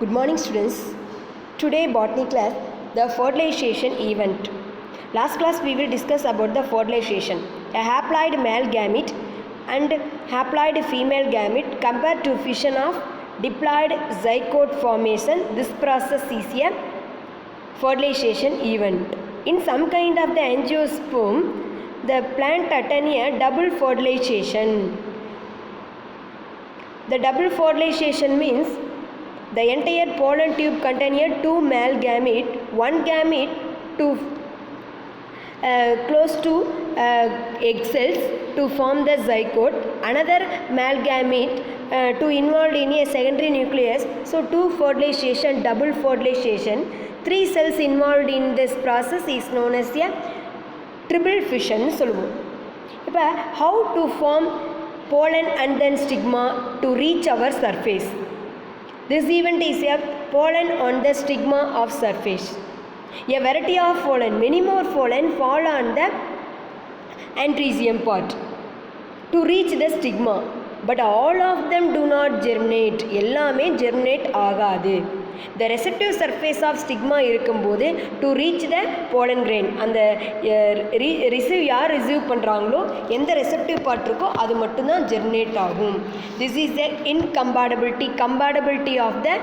Good morning students. Today botany class, the fertilization event. Last class we will discuss about the fertilization. A haploid male gamete and haploid female gamete compared to fission of diploid zygote formation. This process is a fertilization event. In some kind of the angiosperm, the plant attain a double fertilization. The double fertilization means the entire pollen tube contains two male gamete, one gamete to close to egg cells to form the zygote, another male gamete to involved in a secondary nucleus. So two fertilization, double fertilization, three cells involved in this process is known as a triple fission. இப்போ how to form pollen and then stigma to reach our surface. This event is a pollen on the stigma of surface. A variety of pollen, many more pollen fall on the antherium part to reach the stigma, but all of them do not germinate. எல்லாமே germinate ஆகாது. The receptive surface of stigma இருக்கும்போது to reach the pollen grain, அந்த receive யார் receive பண்ணுறாங்களோ எந்த receptive part இருக்கோ அது மட்டும்தான் ஜெர்மினேட் ஆகும். This is the compatibility of the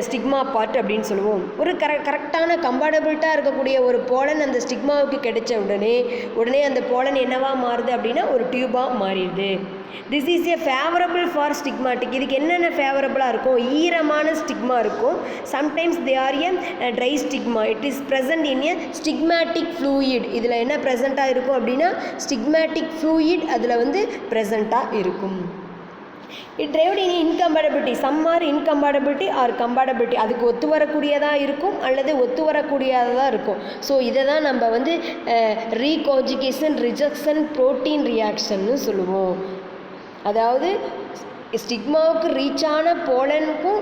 stigma part அப்படின்னு சொல்லுவோம். ஒரு கரெக்டான கம்பேட்டபிலிட்டாக இருக்கக்கூடிய ஒரு போலன் அந்த ஸ்டிக்மாவுக்கு கிடைச்ச உடனே அந்த போலன் என்னவா மாறுது அப்படின்னா ஒரு டியூபாக மாறிடுது. This is a favourable for stigmatic. இதுக்கு என்னென்ன ஃபேவரபுளாக இருக்கும்? ஈரமான ஸ்டிக்மா இருக்கும். Sometimes they are a dry stigma. It is present in a stigmatic fluid. இதில் என்ன ப்ரெசண்ட்டாக இருக்கும் அப்படின்னா ஸ்டிக்மேட்டிக் ஃப்ளூயிட் அதில் ப்ரெசண்ட்டாக இருக்கும். It derived in incompatibility. Some are incompatibility are compatibility. அதுக்கு ஒத்து வரக்கூடியதாக இருக்கும் அல்லது ஒத்து வரக்கூடியதாக இருக்கும். ஸோ இதை தான் நம்ம ரீகான்ஜுகேஷன் ரிஜெக்ஷன் புரோட்டீன் ரியாக்ஷன்னு சொல்லுவோம். அதாவது ஸ்டிக்மாவுக்கு ரீச்சான போலனுக்கும்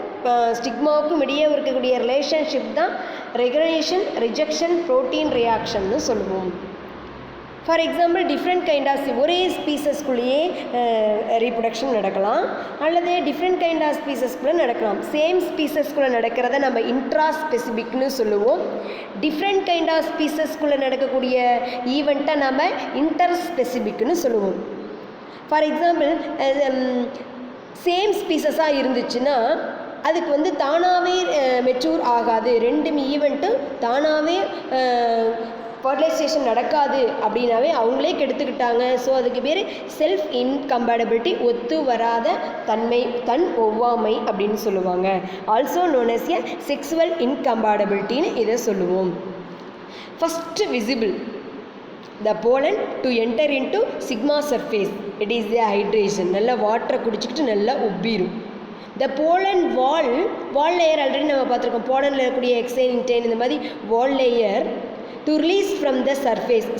ஸ்டிக்மாவுக்கும் இடையே இருக்கக்கூடிய ரிலேஷன்ஷிப் தான் ரெகனேஷன் ரிஜெக்ஷன் புரோட்டீன் ரியாக்ஷன்னு சொல்லுவோம். For example different kind of ஒரே ஸ்பீசஸ்குள்ளேயே ரீப்ரொடக்ஷன் நடக்கலாம் அல்லது டிஃப்ரெண்ட் கைண்ட் ஆஃப் ஸ்பீசஸ்குள்ளே நடக்கலாம். சேம் ஸ்பீசஸ்குள்ளே நடக்கிறத நம்ம இன்ட்ரா ஸ்பெசிபிக்னு சொல்லுவோம். டிஃப்ரெண்ட் கைண்ட் ஆஃப் ஸ்பீசஸ்குள்ளே நடக்கக்கூடிய ஈவெண்ட்டை நம்ம இன்டர் ஸ்பெசிபிக்னு சொல்லுவோம். ஃபார் எக்ஸாம்பிள் சேம் ஸ்பீசஸாக இருந்துச்சுன்னா அதுக்கு தானாகவே மெச்சூர் ஆகாது. ரெண்டும் ஈவெண்ட்டும் தானாகவே ஃபர்டிலைசேஷன் நடக்காது அப்படின்னாவே அவங்களே கெடுத்துக்கிட்டாங்க. ஸோ அதுக்கு பேர் செல்ஃப் இன்கம்பேட்டபிலிட்டி, ஒத்து வராத தன்மை, தன் ஒவ்வாமை அப்படின்னு சொல்லுவாங்க. Also known as a sexual இன்கம்பேட்டபிலிட்டின்னு இதை சொல்லுவோம். First visible the pollen to enter into sigma surface. It is the hydration. நல்லா வாட்டரை குடிச்சிக்கிட்டு நல்லா உப்பிரும். the pollen wall layer already நம்ம பார்த்துருக்கோம். pollenல இருக்கக்கூடிய எக்ஸைன் இன்டெயின் இந்த மாதிரி wall layer to release from the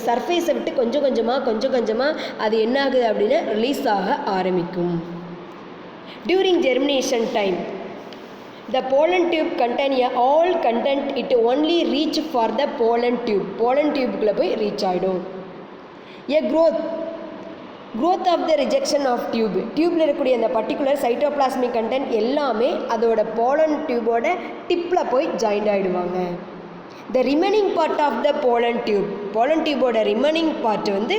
surface விட்டு கொஞ்சம் கொஞ்சமாக அது என்ன ஆகுது அப்படின்னா ரிலீஸ் ஆக ஆரம்பிக்கும். during germination time the pollen tube contain all content. it only reach for the pollen tubeக்குள்ள போய் ரீச் ஆகிடும். a growth of the rejection of டியூப்ல இருக்கக்கூடிய அந்த பர்டிகுலர் சைட்டோபிளாஸ்மிக் கண்டென்ட் எல்லாமே அதோட pollen டியூபோட டிப்பில் போய் ஜாயிண்ட் ஆகிடுவாங்க. the remaining part of the pollen டியூபோட ரிமைனிங் பார்ட்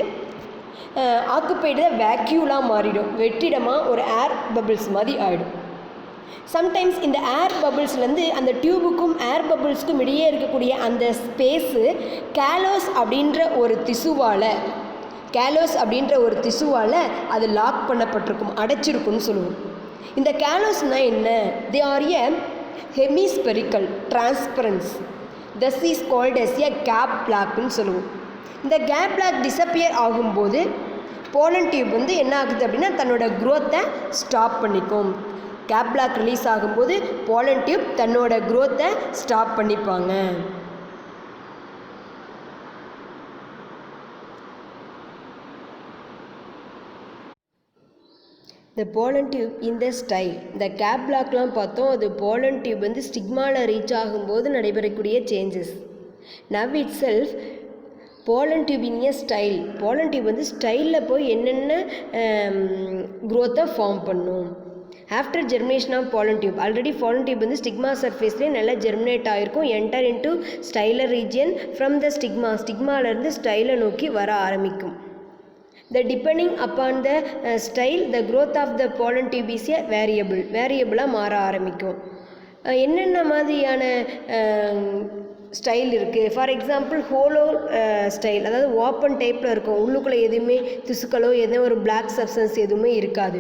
ஆக்குப்பைடு வேக்யூலாக மாறிடும். வெற்றிடமாக ஒரு ஏர் பபிள்ஸ் மாதிரி ஆகிடும். சம்டைம்ஸ் இந்த ஏர் பபிள்ஸ்லேருந்து அந்த டியூபுக்கும் ஏர் பபிள்ஸ்க்கும் இடையே இருக்கக்கூடிய அந்த ஸ்பேஸு கேலோஸ் அப்படின்ற ஒரு திசுவால் அது லாக் பண்ணப்பட்டிருக்கும், அடைச்சிருக்குன்னு சொல்லுவோம். இந்த கேலோஸ்னால் என்ன? They are a hemispherical transparence. This is called as a cap பிளாக்னு சொல்லுவோம். இந்த கேப் பிளாக் டிஸப்பியர் ஆகும்போது போலன் டியூப் என்ன ஆகுது அப்படின்னா தன்னோட க்ரோத்தை ஸ்டாப் பண்ணிக்கும். கேப் பிளாக் ரிலீஸ் ஆகும்போது போலன் டியூப் தன்னோட க்ரோத்தை ஸ்டாப் பண்ணிப்பாங்க. the pollen tube in the style. இந்த கேப் பிளாக்லாம் பார்த்தோம். அது pollen tube ஸ்டிக்மாவில் ரீச் ஆகும்போது நடைபெறக்கூடிய changes. now itself pollen tube in a style. pollen tube ஸ்டைலில் போய் என்னென்ன க்ரோத்தை ஃபார்ம் பண்ணும். After germination of pollen tube already pollen tube வந்து ஸ்டிக்மா சர்ஃபேஸ்லேயே நல்லா ஜெர்மினேட் ஆகிருக்கும். Enter into stylar region from the ஸ்டிக்மாலேருந்து ஸ்டைலை நோக்கி வர ஆரம்பிக்கும். The depending upon the style the growth of the pollen tube is a வேரியபிளாக மாற ஆரம்பிக்கும். என்னென்ன மாதிரியான ஸ்டைல் இருக்குது? ஃபார் எக்ஸாம்பிள் ஹோலோ ஸ்டைல், அதாவது ஓப்பன் டைப்பில் இருக்கும், உள்ளுக்குள்ளே எதுவுமே திசுக்களோ எதுவும் ஒரு பிளாக் சப்ஸ்டன்ஸ் எதுவுமே இருக்காது.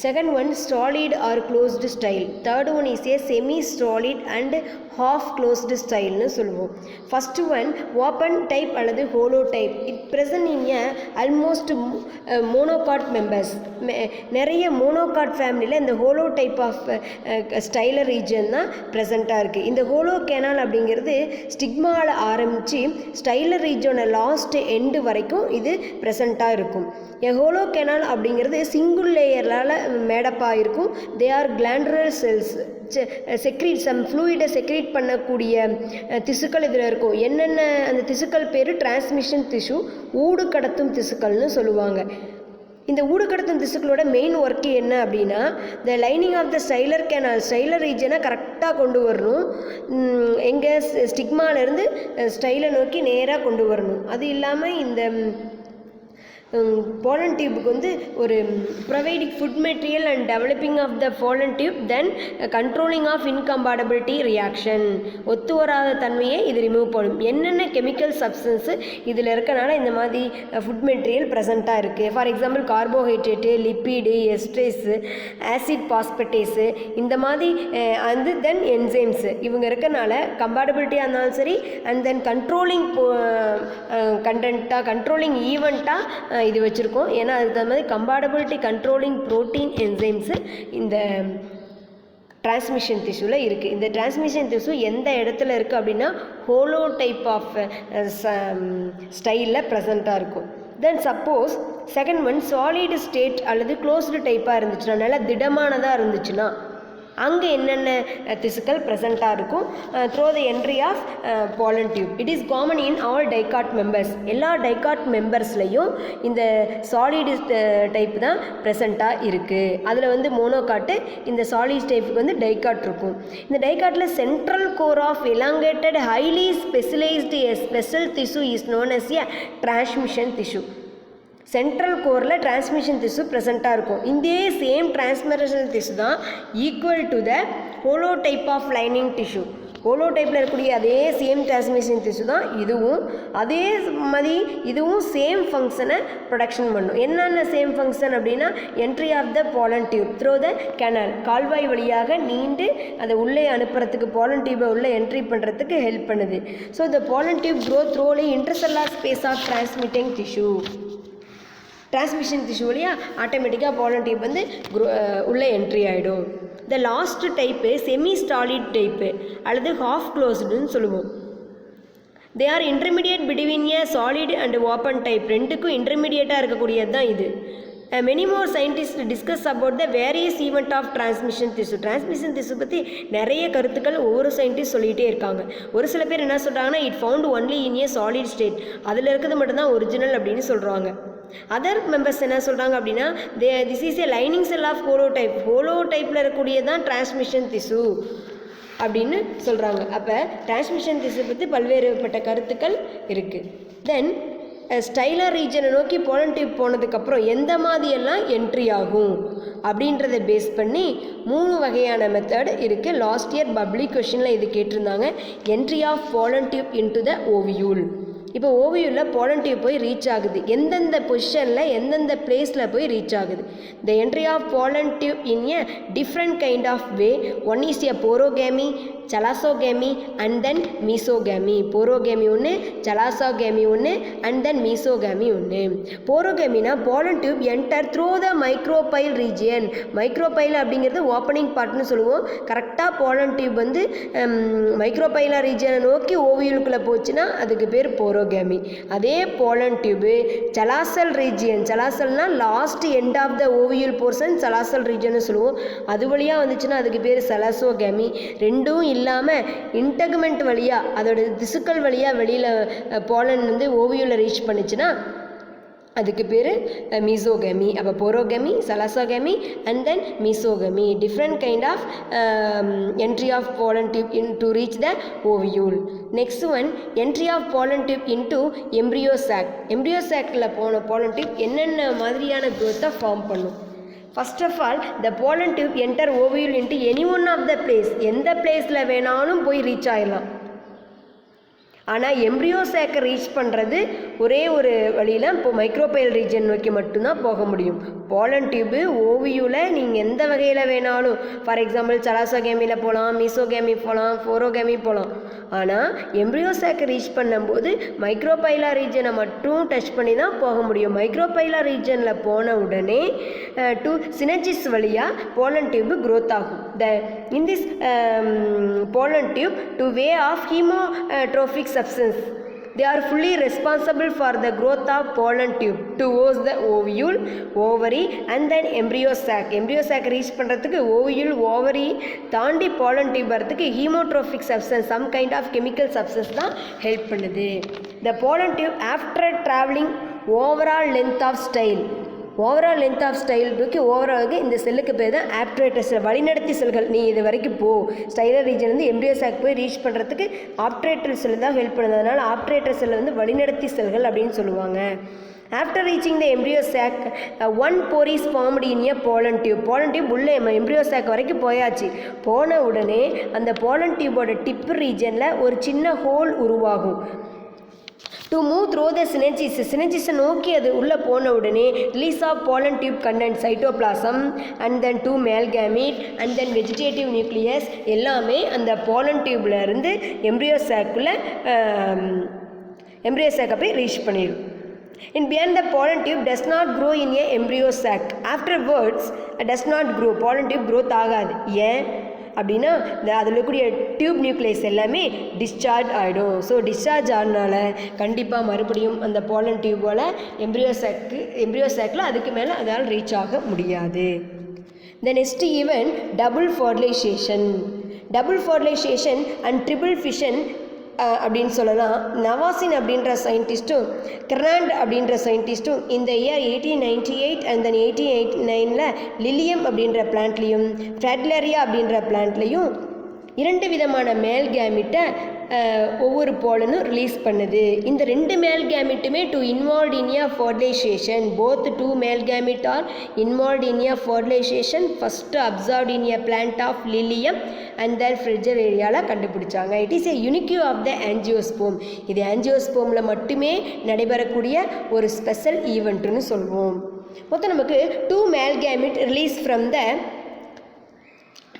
Second one solid or closed style. Third one is a semi solid and half closed ஸ்டைல்னு சொல்லுவோம். ஃபஸ்ட்டு ஒன் ஓப்பன் டைப் அல்லது hollow type. It present in a almost monocot members. நிறைய மோனோகாட் ஃபேமிலியில் இந்த hollow type of stylar region தான் ப்ரெசண்ட்டாக இருக்குது. இந்த ஹோலோ கேனால் அப்படிங்கிறது ஸ்டிக்மாவில் ஆரம்பித்து ஸ்டைலர் ரீஜனோட லாஸ்ட் எண்டு வரைக்கும் இது ப்ரெசண்ட்டாக இருக்கும். ஹோலோ கேனால் அப்படிங்கிறது சிங்கிள் லேயரால் மேடப்பாக இருக்கும். They are glandular cells. Some ஃப்ளூயிடை செக்ரீட் பண்ணக்கூடிய திசுக்கள் இதில் இருக்கும். என்னென்ன அந்த திசுக்கள் பேர் டிரான்ஸ்மிஷன் திசு, ஊடு கடத்தும் திசுக்கள்னு சொல்லுவாங்க. இந்த ஊடு கடத்தும் திசுக்களோட மெயின் ஒர்க்கு என்ன அப்படின்னா, the lining of the stylar canal, stylar ரீஜனை கரெக்டாக கொண்டு வரணும். எங்கே ஸ்டிக்மாலேருந்து ஸ்டைலை நோக்கி நேராக கொண்டு வரணும். அது இல்லாமல் இந்த pollen tube வந்து ஒரு providing food material and developing of the pollen tube, then controlling of incompatibility reaction. ஒத்து வராத தன்மையை இது ரிமூவ் பண்ணும். என்னென்ன கெமிக்கல் சப்ஸ்டன்ஸு இதில் இருக்கனால இந்த மாதிரி ஃபுட் மெட்டீரியல் ப்ரெசண்ட்டாக இருக்குது. For example carbohydrate, lipid, esterase, acid phosphatase, இந்த மாதிரி வந்து தென் என்சைம்ஸு இவங்க இருக்கனால கம்பேட்டபிலிட்டியாக இருந்தாலும் சரி, அண்ட் தென் கண்ட்ரோலிங் கண்டென்ட்டாக, கண்ட்ரோலிங் ஈவெண்ட்டாக இது வச்சுருக்கோம். ஏன்னா அதுக்கு தகுந்த மாதிரி கம்பேட்டபிலிட்டி கண்ட்ரோலிங் ப்ரோட்டீன் என்சைம்ஸு இந்த டிரான்ஸ்மிஷன் திசுவில் இருக்குது. இந்த டிரான்ஸ்மிஷன் திசு எந்த இடத்துல இருக்குது அப்படின்னா ஹோலோ டைப் ஆஃப் ஸ்டைலில் ப்ரெசண்ட்டாக இருக்கும். Then suppose second one solid state அல்லது க்ளோஸ்டு டைப்பாக இருந்துச்சுன்னா, நல்லா திடமானதாக இருந்துச்சுன்னா அங்கே என்னென்ன திசுக்கள் ப்ரெசண்ட்டாக இருக்கும் through the entry of pollen tube. It is common in all dicot members. எல்லா டைகாட் மெம்பர்ஸ்லையும் இந்த சாலிடு டைப் தான் ப்ரெசண்ட்டாக இருக்குது. அதில் வந்து மோனோகாட்டு, இந்த சாலிட் டைப்புக்கு வந்து டைகாட் இருக்கும். இந்த டைகாட்டில் central core of elongated highly specialized special திசு is known as a transmission திசு. சென்ட்ரல் கோரில் டிரான்ஸ்மிஷன் திசு ப்ரெசண்ட்டாக இருக்கும். இதே சேம் டிரான்ஸ்மிஷன் திசு தான் equal to the hollow type of lining tissue. Hollow டைப்பில் இருக்கக்கூடிய அதே சேம் டிரான்ஸ்மிஷன் திசு தான் இதுவும். அதே மாதிரி இதுவும் சேம் ஃபங்க்ஷனை ப்ரொடக்ஷன் பண்ணும். என்னென்ன சேம் ஃபங்க்ஷன் அப்படின்னா, entry of the pollen tube through the canal, கால்வாய் வழியாக நீண்டு அதை உள்ளே அனுப்புறதுக்கு, pollen tube உள்ளே என்ட்ரி பண்ணுறதுக்கு ஹெல்ப் பண்ணுது. So the pollen tube grow through the intercellular space of transmitting tissue. Transmission திசு வழியாக ஆட்டோமேட்டிக்காக pollen tube வந்து உள்ளே என்ட்ரி ஆகிடும். The last type semi solid type அல்லது ஹாஃப் க்ளோஸ்டுன்னு சொல்லுவோம். They are intermediate between A solid and open type. ரெண்டுக்கும் இன்டர்மீடியேட்டாக இருக்கக்கூடியது தான் இது. many more scientists discuss about the various event of transmission tissue. Transmission திசு பற்றி நிறைய கருத்துக்கள் ஒவ்வொரு சயின்டிஸ்ட் சொல்லிகிட்டே இருக்காங்க. ஒரு சில பேர் என்ன சொல்கிறாங்கன்னா, it found only in A solid state, அதில் இருக்கிறது மட்டும்தான் ஒரிஜினல் அப்படின்னு சொல்கிறாங்க. அதர் மெம்பர்ஸ் என்ன சொல்கிறாங்க அப்படின்னா, this is a lining cell of hollow type. Hollow டைப்பில் இருக்கக்கூடியதான் டிரான்ஸ்மிஷன் திசு அப்படின்னு சொல்கிறாங்க. அப்போ டிரான்ஸ்மிஷன் திசு பற்றி பல்வேறுபட்ட கருத்துக்கள் இருக்குது. தென் ஸ்டைலர் ரீஜனை நோக்கி pollen tube போனதுக்கப்புறம் எந்த மாதிரியெல்லாம் என்ட்ரி ஆகும் அப்படின்றத பேஸ் பண்ணி 3 வகையான மெத்தட் இருக்குது. லாஸ்ட் இயர் பப்ளிக் கொஷினில் இது கேட்டிருந்தாங்க. Entry of pollen tube into the ovule. இப்போ ஓவியூவில் pollen tube போய் ரீச் ஆகுது. எந்தெந்த பொசிஷனில் எந்தெந்த பிளேஸில் போய் ரீச் ஆகுது. The entry of pollen tube in a different kind of way. One is a porogamy, chalazogamy and then mesogamy. Porogamy ஒன்று, சலாசோகேமி ஒன்று, அண்ட் தென் மீசோகேமி ஒன்று. போரோகேமினா pollen tube enter through the micropyle region. Micropyle அப்படிங்கிறது opening பார்ட்னு சொல்லுவோம். கரெக்டாக pollen tube வந்து மைக்ரோபைலா ரீஜியனை நோக்கி ஓவியூலுக்குள்ளே போச்சுன்னா அதுக்கு பேர் போரோகேமி. அதே pollen tube சலாசல் ரீஜியன், சலாசல்னா last end of the ovule portion chalazal region சொல்லுவோம். அது வழியாக வந்துச்சுன்னா அதுக்கு பேர் சலாசோகேமி. ரெண்டும் இல்லாமல் இன்டெகுமெண்ட் வழியாக, அதோட திசுக்கள் வழியாக வெளியில் pollen வந்து ஓவியூவில் ரீச் பண்ணிச்சுன்னா அதுக்கு பேர் மீசோகமி. அப்போ porogamy, chalazogamy and then mesogamy. Different kind of entry of pollen tube to reach the ovule. Next one entry of pollen tube into embryo sac. embryo sacல போன pollen tube என்னென்ன மாதிரியான growth form பண்ணும்? First of all, the pollen tube enter ovule into any one of the place. எந்த பிளேஸில் வேணாலும் போய் reach ஆகிடலாம். ஆனால் எம்ப்ரியோ சேக்கை ரீச் பண்ணுறது ஒரே ஒரு வழியில் இப்போ மைக்ரோபைல் ரீஜன் நோக்கி மட்டும்தான் போக முடியும். pollen tube ஓவியூவில் நீங்கள் எந்த வகையில் வேணாலும், ஃபார் எக்ஸாம்பிள் சலாசோகேமியில் போகலாம், மீசோகேமி போகலாம், ஃபோரோகேமி போகலாம். ஆனால் எம்ப்ரியோ சேக்கை ரீச் பண்ணும்போது மைக்ரோபைலா ரீஜனை மட்டும் டச் பண்ணி தான் போக முடியும். மைக்ரோபைலா ரீஜனில் போன உடனே டு சினர்ஜிஸ் வழியாக pollen tube growth ஆகும். In this pollen tube to way of hemotrophic substance, they are fully responsible for the growth of pollen tube towards the ovule, ovary and then embryo sac. embryo sac reach பண்ணுறதுக்கு ovule, ovary தாண்டி pollen tube வரதுக்கு hemotrophic substance, some kind of chemical substance தான் help பண்ணுது. The pollen tube after traveling overall length of style, overall length of ஸ்டைலுக்கு ஓவராலுக்கு இந்த செல்லுக்கு பேர் தான் ஆப்ட்ரேட்டர் செல், வழிநடத்தி செல்கள். நீ இது வரைக்கும் போ, ஸ்டைலர் ரீஜன் வந்து எம்ப்ரியோ சாக் போய் ரீச் பண்ணுறதுக்கு ஆப்ட்ரேட்டர் செல் தான் ஹெல்ப் பண்ணுது. அதனால் ஆப்ட்ரேட்டர் செல் வந்து வழிநடத்தி செல்கள் அப்படின்னு சொல்லுவாங்க. After reaching the embryo chalk, one bore is formed in a pollen tube. pollen tube உள்ளே எம்ப்ரியோ சாக் வரைக்கும் போயாச்சு. போன உடனே அந்த pollen tubeோட டிப் ரீஜனில் ஒரு சின்ன ஹோல் உருவாகும். டு மூவ் த்ரூ த சினர்ஜிஸை நோக்கி அது உள்ளே போன உடனே release of pollen tube content cytoplasm and then 2 male gamete and then vegetative nucleus எல்லாமே அந்த pollen tubeல இருந்து எம்ப்ரியோ சாக்கை போய் ரீச் பண்ணிடும். In beyond the pollen tube does not grow in a embryo sac. Afterwards does not grow. pollen tube growth ஆகாது. ஏன் அப்படின்னா அதில் இருக்கக்கூடிய டியூப் நியூக்ளியஸ் எல்லாமே டிஸ்சார்ஜ் ஆகிடும். ஸோ டிஸ்சார்ஜ் ஆனனால கண்டிப்பாக மறுபடியும் அந்த pollen டியூபோல் எம்ப்ரியோ சாக்கில் அதுக்கு மேலே அதால் ரீச் ஆக முடியாது. The next event double fertilization. double fertilization and triple fission அப்படின்னு சொல்லலாம். நவாசின் அப்படின்ற சயின்டிஸ்ட்டும் கெர்னாண்ட் அப்படின்ற சயின்டிஸ்ட்டும் இந்த இயர் 1898 அண்ட் தென் 1889 லிலியம் அப்படின்ற பிளான்ட்லேயும் ஃப்ராட்லரியா அப்படின்ற பிளான்ட்லேயும் 2 விதமான மேல் கேமிட்டை ஒவ்வொரு போலனும் ரிலீஸ் பண்ணுது. இந்த 2 மேல் கேமிட்டுமே to involve in a fertilization. Both 2 male gamete are involve in a fertilization. First observed in a plant of lilium and then fritillaria ஏரியாவில் கண்டுபிடிச்சாங்க. It is a unique of the angiosperm. இது ஆஞ்சியோஸ்போமில் மட்டுமே நடைபெறக்கூடிய ஒரு special ஈவெண்ட்டுன்னு சொல்லுவோம். மொத்தம் நமக்கு 2 male gamete release from the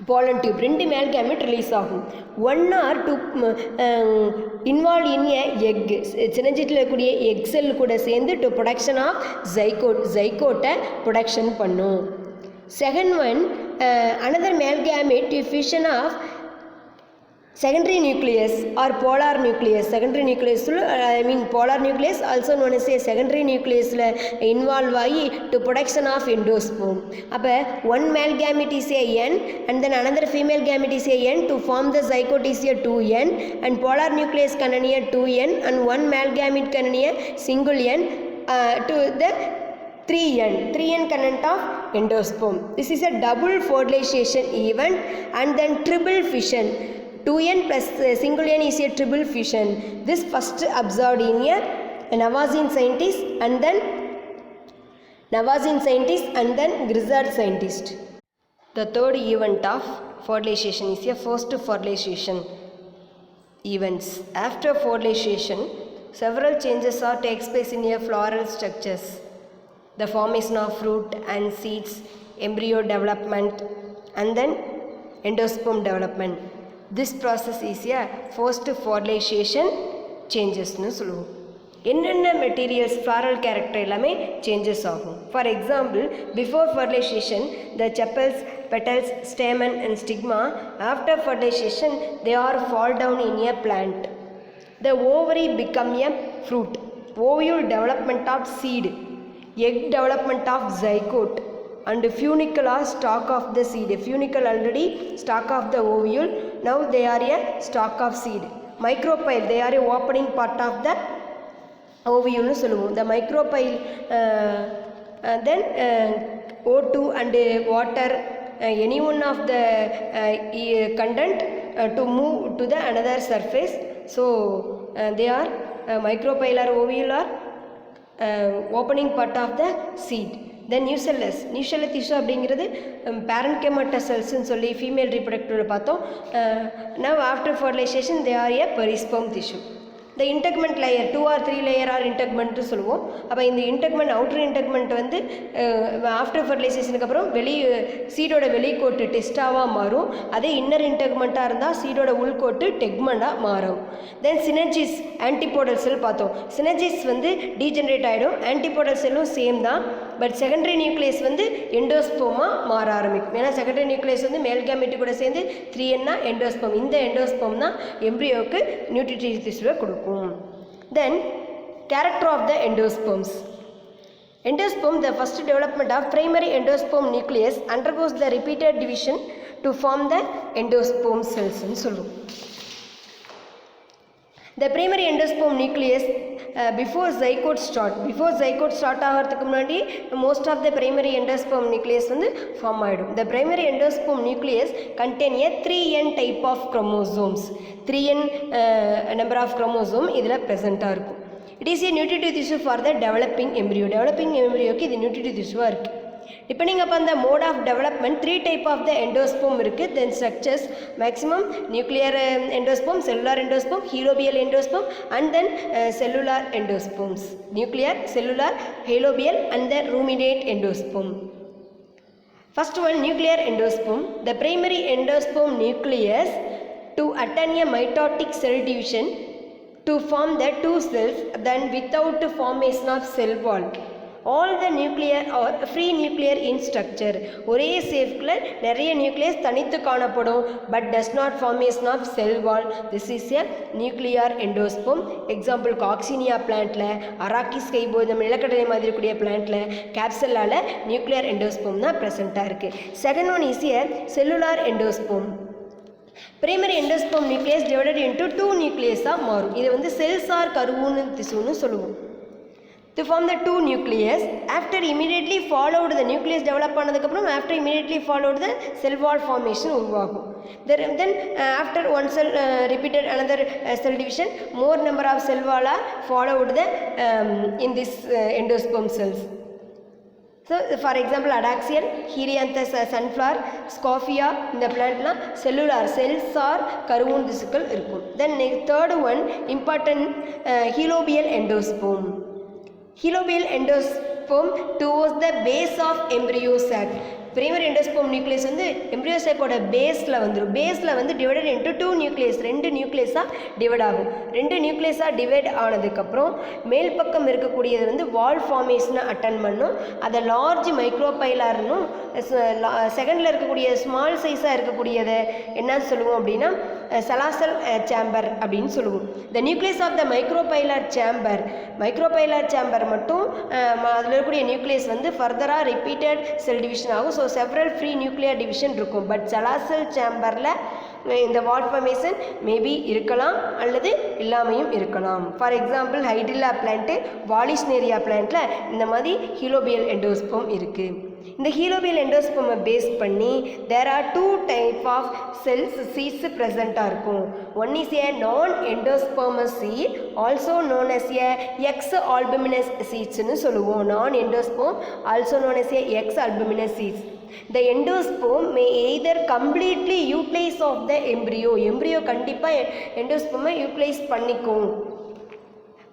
pollen tube. 2 மேல் கேமெட் ரிலீஸ் ஆகும். 1 or 2 involve in a egg. சினர்ஜிட்டில் இருக்கக்கூடிய எக் செல் கூட சேர்ந்து டு ப்ரொடக்ஷன் ஆஃப் ஜைகோட்டை ப்ரொடக்ஷன் பண்ணும். Second one another male gamete to fusion of secondary nucleus or polar nucleus. secondary nucleus polar nucleus also known as a secondary nucleus involve ஆகி to production of endosperm. அப்போ one male gamete is a N and then another female gamete is a N to form the zygote is a 2N and polar nucleus contain a 2N and one male gamete contain a single N to the 3N content of endosperm. This is a double fertilization event and then triple fission. 2N plus single N is a triple fission. This first observed in a Navazian scientist and then Grizzard scientist. The third event of fertilization is a first fertilization events. After fertilization, several changes takes place in a floral structures. The formation of fruit and seeds, embryo development and then endosperm development. This process is a first fertilization changesனு சொல்லுவோம். என்னென்ன materials floral character எல்லாமே changes ஆகும். For example before fertilization the sepals, petals, stamen and stigma. After fertilization they are fall down in a plant. The ovary become a fruit. Ovule development of seed. Egg development of zygote and funicle are stalk of the seed. Funicle already stalk of the ovule, now they are a stalk of seed. Micropyle, they are a opening part of the ஓவியூன்னு சொல்லுவோம். The micropyle then O2 and water, any one of the content to move to the another surface. So they are micropyle or ovule or opening part of the seed. Then nucellus tissue அப்படிங்கிறது parenchyma cells சொல்லி female reproductive பார்த்தோம். Now after fertilization they are a perisperm tissue. The integument layer 2 or 3 layer or integument சொல்லுவோம். அப்போ இந்த integument outer integument வந்து after ஃபர்டிலைசேஷனுக்கு அப்புறம் சீடோட வெளிக்கோட்டு டெஸ்டாவாக மாறும். அதே இன்னர் இன்டெக்மெண்ட்டாக இருந்தால் சீடோட உள்கோட்டு டெக்மெண்ட்டாக மாறும். தென் சினர்ஜிஸ் ஆன்டிபோடல் செல் பார்த்தோம். சினர்ஜிஸ் வந்து டீஜென்ரேட் ஆகிடும். ஆன்டிபோடல் செல்லும் சேம் தான். பட் செகண்டரி நியூக்ளியஸ் வந்து எண்டோஸ்போமாக மாற ஆரம்பிக்கும். ஏன்னா செகண்டரி நியூக்ளியஸ் வந்து மேல் கேமெட்டு கூட சேர்ந்து 3N எண்டோஸ்போம். இந்த எண்டோஸ்போம் தான் எம்ப்ரியோவுக்கு நியூட்ரிட்டிவ் திசுவை கொடுக்கும். Then character of the endosperms. Endosperm, the first development of primary endosperm nucleus, undergoes the repeated division to form the endosperm cells ன்னு சொல்லுவோம். The primary endosperm nucleus before zygote start ஆகிறதுக்கு முன்னாடி most of the primary endosperm nucleus வந்து form ஆகிடும். The primary endosperm nucleus contain a 3N type of chromosomes. 3N number of chromosome இதில் ப்ரெசண்ட்டாக இருக்கும். It is a nutritive tissue for the developing embryo. Developing embryoக்கு இது nutritive tissue இருக்குது. Depending upon the mode of development, 3 type of the endosperm இருக்குது. Then structures maximum nuclear endosperm, cellular endosperm, halobial endosperm and then cellular endosperms. Nuclear, cellular, halobial and then ruminate endosperm. First one, nuclear endosperm. The primary endosperm nucleus to attain a mitotic cell division to form the 2 cells then without formation of cell wall. All the nuclear or free nuclear in structure. ஒரே சேஃப்ல நிறைய nucleus தனித்து காணப்படும். But does not formation of cell wall. This is a nuclear endosperm. Example coccinia பிளான்ட்ல, arachis கைபோதம் நிலக்கடலை மாதிரி இருக்கக்கூடிய பிளான்ட்ல கேப்சல்லால nuclear endosperm தான் ப்ரெசென்ட்டாக இருக்குது. Second one is a cellular endosperm. Primary endosperm nucleus divided into 2 நியூக்ளியஸாக மாறும். இதை வந்து செல்ஸ் ஆர் கருவுன்னு திசுன்னு சொல்லுவோம். To form the 2 nucleus, after immediately followed the nucleus develop ஆனதுக்கப்புறம் after immediately followed the cell wall formation உருவாகும். Then after one cell repeated another cell division, more number of cell wall are followed the in this endosperm cells. So for example Adaxial, Helianthus sunflower, Scophia இந்த பிளான்ட்லாம் cellular cells R கருவூன் திசுக்கள் இருக்கும். Then third one important helobial endosperm. Helobial endosperm towards the base of embryo sac. Primary endosperm nucleus வந்து embryo sac ஓட பேஸில் வந்துடும். பேஸில் வந்து divided into 2 nucleus, 2 நியூக்ளியஸாக divide ஆகும். 2 நியூக்ளியஸாக டிவைட் ஆனதுக்கப்புறம் மேல் பக்கம் இருக்கக்கூடியது வந்து வால் ஃபார்மேஷனை அட்டன் பண்ணும். அதை லார்ஜ் மைக்ரோபைலார்னும் செகண்டில் இருக்கக்கூடிய ஸ்மால் சைஸாக இருக்கக்கூடியதை என்னன்னு சொல்லுவோம் அப்படின்னா சலாசல் சேம்பர் அப்படின்னு சொல்லுவோம். The nucleus of the micropylar chamber மட்டும் அதில் இருக்கக்கூடிய நியூக்ளியஸ் வந்து ஃபர்தராக ரிப்பீட்டட் செல் டிவிஷன் ஆகும். So several free nuclear division இருக்கும். பட் சலாசல் சேம்பரில் இந்த வால் ஃபார்மேஷன் மேபி இருக்கலாம் அல்லது இல்லாமையும் இருக்கலாம். For example hydrilla plant, vallisneria பிளான்ட்டில் இந்த மாதிரி ஹீலோபியல் எண்டோஸ்போம் இருக்குது. இந்த ஹீலோபியல் எண்டோஸ்போமை பேஸ் பண்ணி there are 2 type of cells seeds ப்ரெசண்ட்டாக இருக்கும். One is a non endospermous seed, also known as a exalbuminous சீட்ஸ்னு சொல்லுவோம். Non endosperm also known as a exalbuminous seeds. The endosperm may either completely utilize of the embryo கண்டிப்பாக endosperm utilize பண்ணிக்கும்.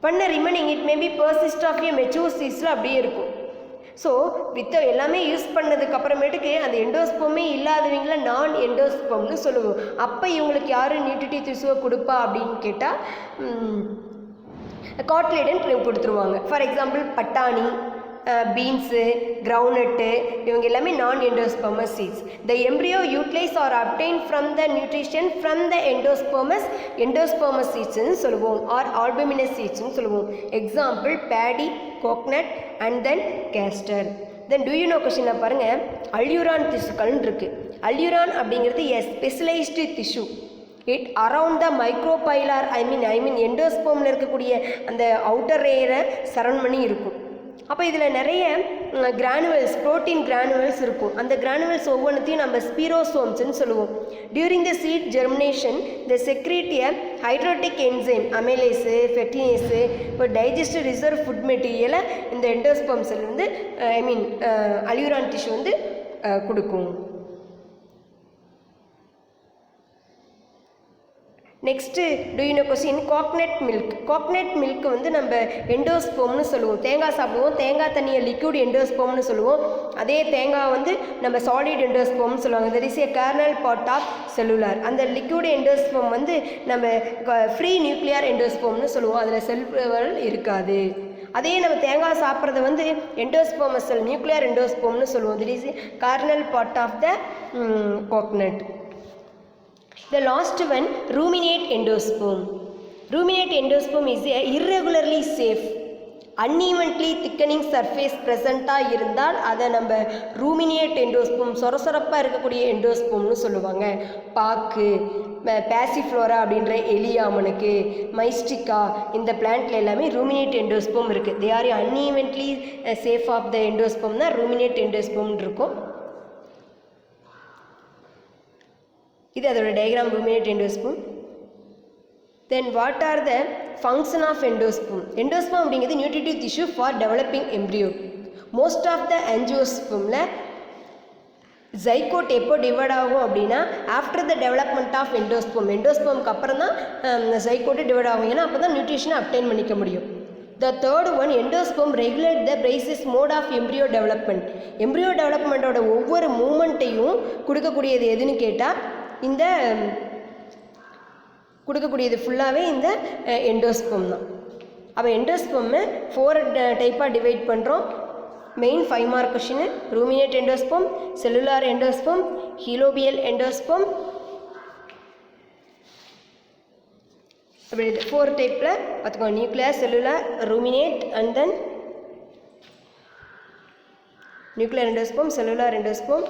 பண்ண remaining it may be persist of a mature seeds அப்படியே இருக்கும். So எல்லாமே use பண்ணதுக்கு அப்புறமேட்டுக்கு அந்த எண்டோஸ்போமே இல்லாதவங்கள நான் எண்டோஸ்போம்னு சொல்லுவோம். அப்போ இவங்களுக்கு யார் நியூட்ரிட்டிவ் திசுவை கொடுப்பா அப்படின்னு கேட்டால் காட்லேடன் கொடுத்துருவாங்க. ஃபார் எக்ஸாம்பிள் பட்டாணி, பீன்ஸு, கிரவுண்ட்நட்டு இவங்க எல்லாமே non endospermous seeds. The embryo utilize or obtain from the nutrition from the endospermous சீட்ஸ்ன்னு சொல்லுவோம். ஆர் ஆல்புமினஸ் சீட்ஸ்ன்னு சொல்லுவோம். Example paddy, coconut and then castor. Then do you know கொஸ்டினில் பாருங்கள், அல்யூரான் திசுக்கள்னு இருக்குது. அல்யூரான் அப்படிங்கிறது a specialized tissue. It around the micropylar I mean எண்டோஸ்போமில் இருக்கக்கூடிய அந்த அவுட்டர் லேயரை சரௌண்ட் பண்ணி இருக்கும். அப்போ இதில் நிறைய கிரானுவல்ஸ் ப்ரோட்டீன் கிரானுவல்ஸ் இருக்கும். அந்த கிரானுவல்ஸ் ஒவ்வொன்றுத்தையும் நம்ம ஸ்பீரோசோம்ஸ்ன்னு சொல்லுவோம். During the seed germination the செக்ரீட்டிய ஹைட்ரோட்டிக் என்சைம் அமைலேஸு ஃபெட்டினேஸு இப்போ டைஜஸ்ட் ரிசர்வ் ஃபுட் மெட்டீரியலை இந்த எண்டோஸ்போம் செல் வந்து அலியூரான் டிஷ்யூ வந்து கொடுக்கும். Next to you know question coconut milk. Coconut milk வந்து நம்ம எண்டோஸ்போம்னு சொல்லுவோம். தேங்காய் சாப்பிடுவோம், தேங்காய் தண்ணியை லிக்விட் எண்டோஸ்போம்னு சொல்லுவோம். அதே தேங்காய் வந்து நம்ம சாலிட் எண்டோஸ்போம்னு சொல்லுவாங்க. That is a kernel part of cellular. அந்த லிக்விட் எண்டோஸ்போம் வந்து நம்ம ஃப்ரீ நியூக்ளியர் எண்டோஸ்போம்னு சொல்லுவோம். அதில் செல்கள் இருக்காது. அதே நம்ம தேங்காய் சாப்பிட்றத வந்து எண்டோஸ்போமஸ் செல் நியூக்ளியர் எண்டோஸ்போம்னு சொல்லுவோம். That is kernel part of the coconut. The last one, ruminate endosperm. Ruminate endosperm is a irregularly safe, unevenly thickening surface present-ஆக இருந்தால் அதை நம்ம ruminate endosperm, சொரசொரப்பாக இருக்கக்கூடிய எண்டோஸ்போம்னு சொல்லுவாங்க. பாக்கு, பேசிஃப்ளோரா அப்படின்ற எலியாமனுக்கு, மைஸ்டிக்கா இந்த பிளான்ட்ல எல்லாமே ruminate endosperm இருக்குது. They are unevenly safe of the endosperm தான் ruminate endosperm இருக்கும். இது அதோட diagram ruminate endosperm. Then what are the function of endosperm? Endosperm அப்படிங்கிறது nutritive tissue for developing embryo. Most of the angiospermல ஜைகோட் எப்போ divide ஆகும் அப்படின்னா after the development of endosperm. எண்டோஸ்போம்க்கு அப்புறம் தான் ஜைகோட்டு டிவைட் ஆகும். ஏன்னா அப்போ தான் நியூட்ரிஷனை அப்டைன் பண்ணிக்க முடியும். The third one, endosperm regulate the basis mode of embryo development. Embryo டெவலப்மெண்ட்டோட ஒவ்வொரு மூமெண்ட்டையும் கொடுக்கக்கூடியது எதுன்னு கேட்டால் இந்த கொடுக்கக்கூடியது ஃபுல்லாகவே இந்த எண்டோஸ்போம் தான். அப்போ எண்டோஸ்போம்மை 4 டைப்பாக டிவைட் பண்ணுறோம். Main 5 mark question. Ruminate endosperm, cellular endosperm, ஹீலோபியல் endosperm. அப்படி 4 டைப்பில் பார்த்துக்கோங்க. Nuclear, cellular, ruminate and then nuclear endosperm, cellular endosperm,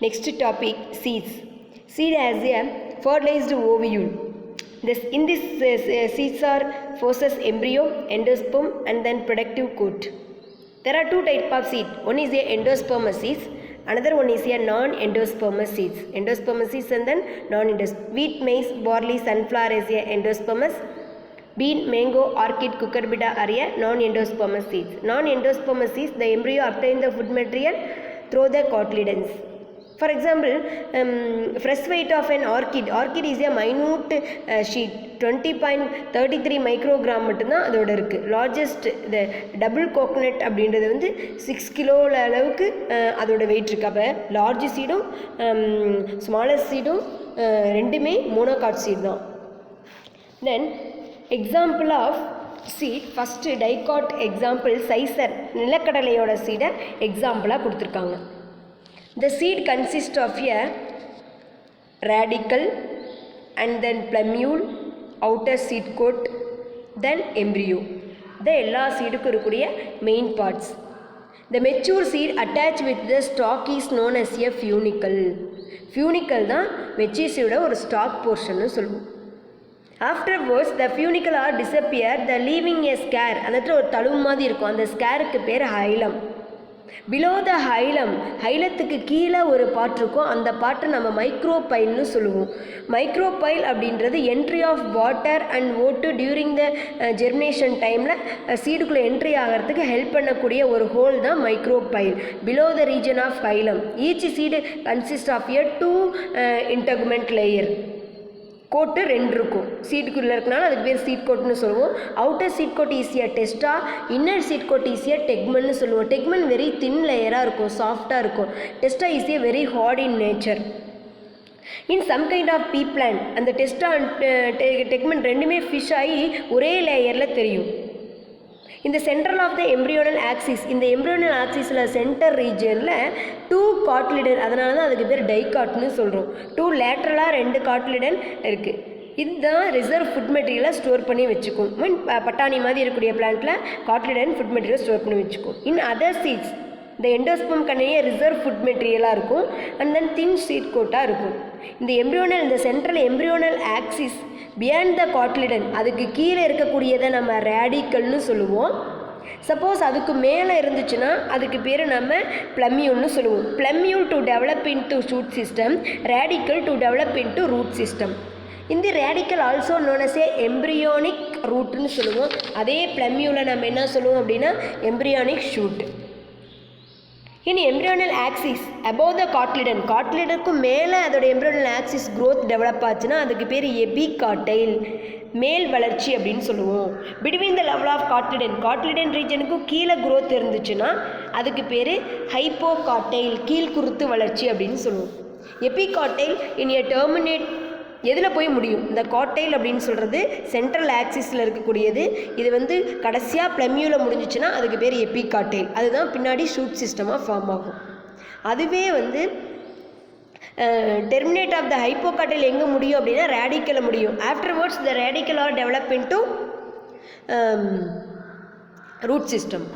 Next topic, seeds. Seed has a fertilized ovule. In this seeds are forces embryo, endosperm and then productive coat. There are 2 types of seed. One is a endospermous seeds, another one is a non-endospermous seeds. Endospermous seeds and then non-endospermous. Wheat, maize, barley, sunflower is a endospermous. Bean, mango, orchid, cucurbita are a non-endospermous seeds. Non-endospermous seeds, the embryo obtain the food material through the cotyledons. For example, fresh weight of an orchid is a minute sheet, 20.33 microgram மட்டும்தான் அதோட இருக்குது. Largest இந்த double coconut அப்படின்றது வந்து 6 kilo அளவுக்கு அதோட wait இருக்குது. அப்போ லார்ஜ் சீடும் ஸ்மாலஸ்ட் சீடும் ரெண்டுமே மோனோகாட் சீட் தான். Then example of seed, first dicot example cicer நிலக்கடலையோட சீடை எக்ஸாம்பிளாக கொடுத்துருக்காங்க. The seed consists of a radicle and then plumule, outer seed coat, then embryo. The எல்லா சீடுக்கும் இருக்கக்கூடிய main parts. The mature seed attached with the stalk is known as a funicle. Funicle தான் mature seed ஒரு stalk portion சொல்லுவோம். Afterwards the funicle are disappear, the leaving a scare. அந்த ஒரு தழுவு மாதிரி இருக்கும். அந்த ஸ்கேருக்கு பேர் ஹைலம். பிலோ த ஹைலம், ஹைலத்துக்கு கீழே ஒரு பார்ட் இருக்கும். அந்த பார்ட்டை நம்ம மைக்ரோபைல்னு சொல்லுவோம். மைக்ரோபைல் அப்படின்றது என்ட்ரி ஆஃப் வாட்டர் அண்ட் ஓட்டு டியூரிங் த ஜெர்மினேஷன் டைமில் சீடுக்குள்ளே என்ட்ரி ஆகிறதுக்கு ஹெல்ப் பண்ணக்கூடிய ஒரு ஹோல் தான் micropyle. Below the region of hilum each seed consist of a 2 integument layer. Coat 2 இருக்கும். சீட்டுக்குள்ளே இருக்கனால அதுக்கு பேர் சீட் கோட்னு சொல்லுவோம். அவுட்டர் சீட் கோட் ஈஸியா டெஸ்டா, இன்னர் சீட் கோட் ஈஸியா டெக்மன்னு சொல்லுவோம். டெக்மன் வெரி தின் லேயராக இருக்கும், சாஃப்டாக இருக்கும். டெஸ்டா ஈஸியா very hard in nature. In some kind of pea plant அந்த டெஸ்டா அண்ட் டெக்மன் ரெண்டுமே ஃபிஷ் ஆகி ஒரே லேயரில் தெரியும். இந்த central of the embryonal axis, இந்த எம்ப்ரியோனல் ஆக்சிஸில் சென்டர் ரீஜனில் 2 காட்லிடன், அதனால தான் அதுக்கு பேர் டைகாட்னு சொல்கிறோம். 2 லேட்ரலாக 2 காட்லிடன் இருக்குது. இதுதான் ரிசர்வ் ஃபுட் மெட்டீரியலை ஸ்டோர் பண்ணி வச்சுக்கும். மீன் பட்டாணி மாதிரி இருக்கக்கூடிய பிளான்ட்டில் காட்லிடன் ஃபுட் மெட்டீரியல் ஸ்டோர் பண்ணி வச்சுக்கும். இன் அதர் சீட்ஸ் இந்த எண்டோஸ்பம் கண்ணையே ரிசர்வ் ஃபுட் மெட்டீரியலாக இருக்கும் அண்ட் தென் தின் சீட் கோட்டாக இருக்கும். இந்த எம்ப்ரியோனல் இந்த central embryonal axis beyond the cotyledon அதுக்கு கீழே இருக்கக்கூடியதை நம்ம ரேடிக்கல்னு சொல்லுவோம். சப்போஸ் அதுக்கு மேலே இருந்துச்சுன்னா அதுக்கு பேர் நம்ம பிளம்யூல்னு சொல்லுவோம். Plumule to develop into shoot system, radicle to develop into root system. இந்த radicle also known as a embryonic ரூட்னு சொல்லுவோம். அதே பிளம்யூலை நம்ம என்ன சொல்லுவோம் அப்படின்னா embryonic shoot. In embryonal axis above the cotyledon, காட்லிடனுக்கு மேலே அதோட எம்ப்ரியோனல் ஆக்சிஸ் க்ரோத் டெவலப் ஆச்சுன்னா அதுக்கு பேர் எபிகாட்டைல், மேல் வளர்ச்சி அப்படின்னு சொல்லுவோம். Between the level of cotyledon, cotyledon ரீஜனுக்கும் கீழே க்ரோத் இருந்துச்சுன்னா அதுக்கு பேர் ஹைப்போகாட்டைல், கீழ்குருத்து வளர்ச்சி அப்படின்னு சொல்லுவோம். எபிகாட்டைல் இன் எ டெர்மினேட் எதில் போய் முடியும்? இந்த காட்டைல் அப்படின்னு சொல்கிறது சென்ட்ரல் ஆக்சிஸில் இருக்கக்கூடியது. இது கடைசியாக பிளம்யூவில் முடிஞ்சிச்சுன்னா அதுக்கு பேர் எபிகாட்டைல். அதுதான் பின்னாடி ஷூட் சிஸ்டமாக ஃபார்ம் ஆகும். அதுவே டெர்மினேட் ஆஃப் த ஹைப்போகாட்டைல் எங்கே முடியும் அப்படின்னா ரேடிக்கலில் முடியும். Afterwards the radicle are develop into root system.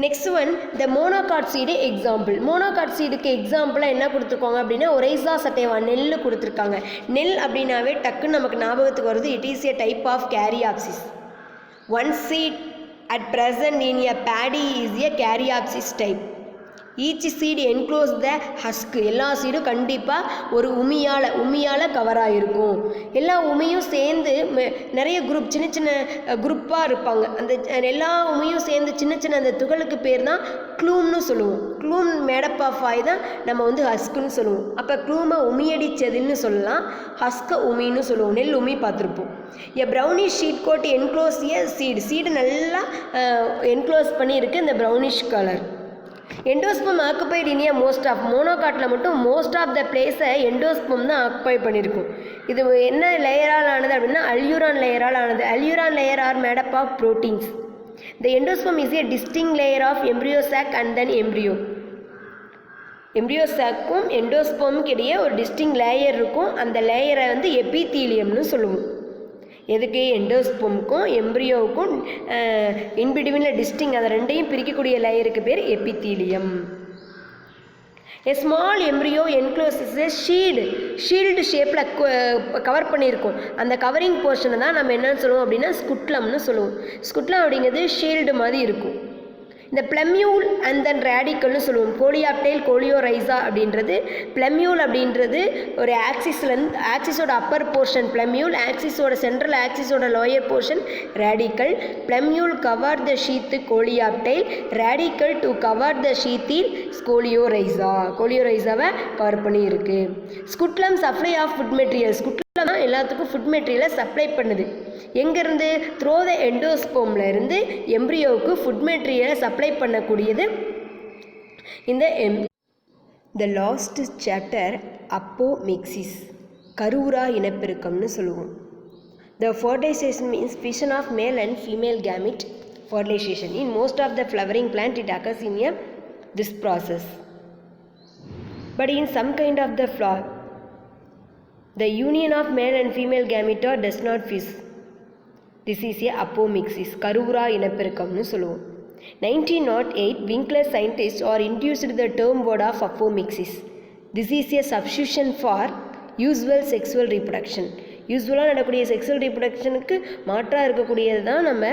Next one the monocot seed example. Monocot சீடுக்கு எக்ஸாம்பிளாக என்ன கொடுத்துருக்காங்க அப்படின்னா ஒரைசா சட்டேவா, நெல் கொடுத்துருக்காங்க. நெல் அப்படின்னாவே டக்குன்னு நமக்கு ஞாபகத்துக்கு வருது, it is a type of caryopsis. One seed at present in a paddy is a caryopsis type. Each seed enclose the husk. எல்லா சீடும் கண்டிப்பாக ஒரு உமியால் கவராக இருக்கும். எல்லா உமியும் சேர்ந்து நிறைய குரூப் சின்ன சின்ன குரூப்பாக இருப்பாங்க. அந்த எல்லா உமியும் சேர்ந்து சின்ன சின்ன அந்த துகளுக்கு பேர் தான் க்ளூம்னு சொல்லுவோம். க்ளூம் மேடப் ஆஃப் ஆகி தான் நம்ம ஹஸ்க்குன்னு சொல்லுவோம். அப்போ க்ளூமை உமியடிச்சதுன்னு சொல்லலாம், ஹஸ்க உமின்னு சொல்லுவோம். நெல் உமி பார்த்துருப்போம். A brownish sheet coat enclose a seed நல்லா என்க்ளோஸ் பண்ணியிருக்கு இந்த brownish colour. Endosperm occupied in a most of, மோனோகாட்டில் மட்டும் மோஸ்ட் ஆஃப் த பிளேஸை எண்டோஸ்பம் தான் ஆக்குபை பண்ணியிருக்கும். இது என்ன லேயரால் ஆனது அப்படின்னா அல்யூரான் லேயரால் ஆனது. Aleurone layer are made up of proteins. The endosperm is a distinct layer of embryo sac and then embryo. Embryo சாக்கும் எண்டோஸ்பமுக்கு இடையே ஒரு டிஸ்டிங் லேயர் இருக்கும். அந்த லேயரை எபிதீலியம்னு சொல்லுவோம். எதுக்கு? எண்டோஸ்போமுக்கும் எம்ப்ரியோவுக்கும் இன்பிட்வீனில் டிஸ்டிங் அதை ரெண்டையும் பிரிக்கக்கூடிய லேயருக்கு பேர் epithelium. A small embryo encloses a shield ஷேப்பில் கவர் பண்ணியிருக்கோம். அந்த கவரிங் போர்ஷனை தான் நம்ம என்னன்னு சொல்லுவோம் அப்படின்னா ஸ்குட்லம்னு சொல்லுவோம். ஸ்குட்லம் அப்படிங்கிறது ஷீல்டு மாதிரி இருக்கும். இந்த பிளம்யூல் அண்ட் தென் ரேடிக்கல்னு சொல்லுவோம். கோலியாப்டைல் கோலியோரைசா அப்படின்றது பிளம்யூல் அப்படின்றது ஒரு ஆக்சிஸோட அப்பர் போர்ஷன் பிளம்யூல், ஆக்சிஸோட சென்ட்ரல் ஆக்சிஸோட lower portion radicle. Plumule cover the sheath coleoptile, radicle to cover the ஷீத்தில் கோலியோரைசாவை கவர் பண்ணி இருக்கு. Scutellum supply of food material. Scutellum தான் எல்லாத்துக்கும் ஃபுட் மெட்டீரியலை சப்ளை பண்ணுது. எங்கேருந்து? த்ரோ த எண்டோஸ்போமில் இருந்து எம்ப்ரியோவுக்கு ஃபுட் மெட்டீரியலை சப்ளை பண்ணக்கூடியது இந்த த லாஸ்ட் சாப்டர் அப்போமிக்சிஸ், கருவுரா இனப்பெருக்கம்னு சொல்லுவோம். The fertilization means fission of male and female gamete fertilization. In most of the flowering plant it occurs in this process. But in some kind of the flower the union of male and female gamete does not fish. This is a apomixis, கருவுரா இனப்பெருக்கம்னு சொல்லுவோம். 1908 Winkler scientists are introduced the term word of apomixis. This is a substitution for usual sexual reproduction. யூஸ்வலாக நடக்கக்கூடிய sexual ரீப்ரொடக்ஷனுக்கு மாற்றாக இருக்கக்கூடியது தான் நம்ம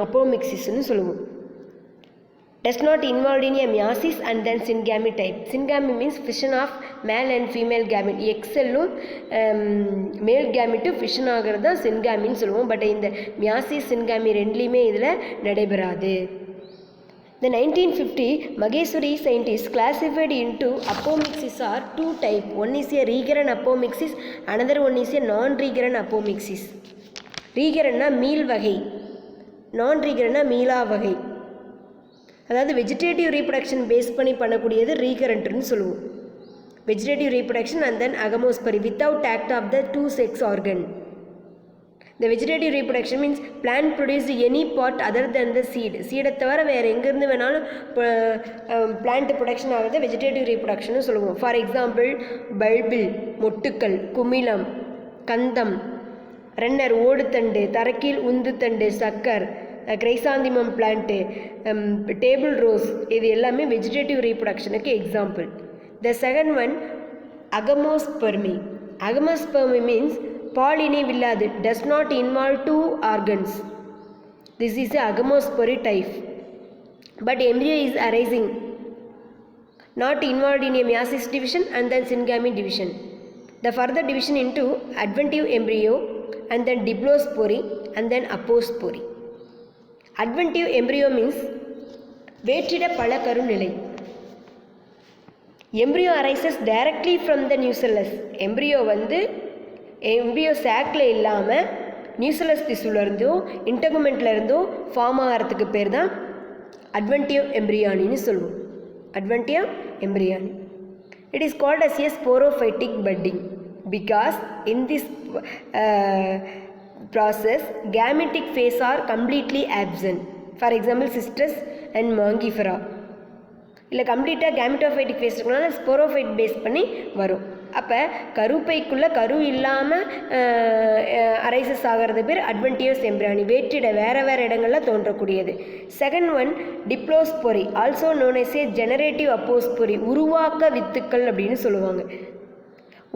அப்போமிக்சிஸ்ன்னு சொல்லுவோம். Does not involved in a meiosis and then syngamy type. Syngamy means fission of male and female gamete. எக்ஸெல்லும் மேல் கேமிட்டும் fission ஆகிறது தான் சின்காமின்னு சொல்லுவோம். பட் இந்த மியாசிஸ் சின்காமி ரெண்டுலேயுமே இதில் நடைபெறாது. The 1950 Maheshwari scientists classified into apomixis are two types. One is a recurrent apomixis, another one is a non-recurrent apomixis. Recurrentனா மீள் வகை, non-recurrentனா மீளா வகை. அதாவது வெஜிடேட்டிவ் ரீப்ரொடக்ஷன் பேஸ் பண்ணி பண்ணக்கூடியது ரீகரண்ட்னு சொல்லுவோம். Vegetative reproduction and then agamospermy without act of the two sex organ. The vegetative reproduction means plant produced any part other than the seed. சீடை தவிர வேறு எங்கேருந்து வேணாலும் பிளான்ட் ப்ரொடக்ஷன் ஆகிறது வெஜிடேட்டிவ் ரீப்ரொடக்ஷன் சொல்லுவோம். ஃபார் எக்ஸாம்பிள் பல்பில், மொட்டுக்கள், குமிழம், கந்தம், ரன்னர் ஓடுத்தண்டு, தரக்கீழ் உந்துத்தண்டு, சக்கர், கிரைசாந்திமம் plant, table rose, இது எல்லாமே வெஜிடேட்டிவ் ரீப்ரொடக்ஷனுக்கு example. The second one agamospermy. Agamospermy means பாலினேவ் இல்லாது, does not involve two organs. This is a agamospermy type. But embryo is arising, not involved in a meiosis division and then syngamy division. The further division into adventive embryo and then diplospory and then apospory. Adventive embryo means வேற்றிட பல கருநிலை. Embryo arises directly from the nucellus. Embryo வந்து embryo sac-ல இல்லாமல் நியூசலஸ் திசுலேருந்தும் இன்டகுமெண்ட்லேருந்தும் form ஆகிறதுக்கு பேர் தான் adventive எம்ப்ரியானின்னு சொல்லுவோம். Adventive embryony. It is called as a sporophytic budding because in this process gametic phase are completely absent. For example citrus and Mangifera. இல்லை கம்ப்ளீட்டாக gametophytic phase இருக்கனால ஸ்போரோஃபைட் பேஸ் பண்ணி வரும். அப்போ கருப்பைக்குள்ளே கரு இல்லாமல் அரைசஸ் ஆகிறது பேர் அட்வென்டிவஸ் எம்ப்ரியானி. வேற்றிட வேறு வேறு இடங்களில் தோன்றக்கூடியது. Second one diplospory, also known as a generative apospory, உருவாக்க வித்துக்கள் அப்படின்னு சொல்லுவாங்க.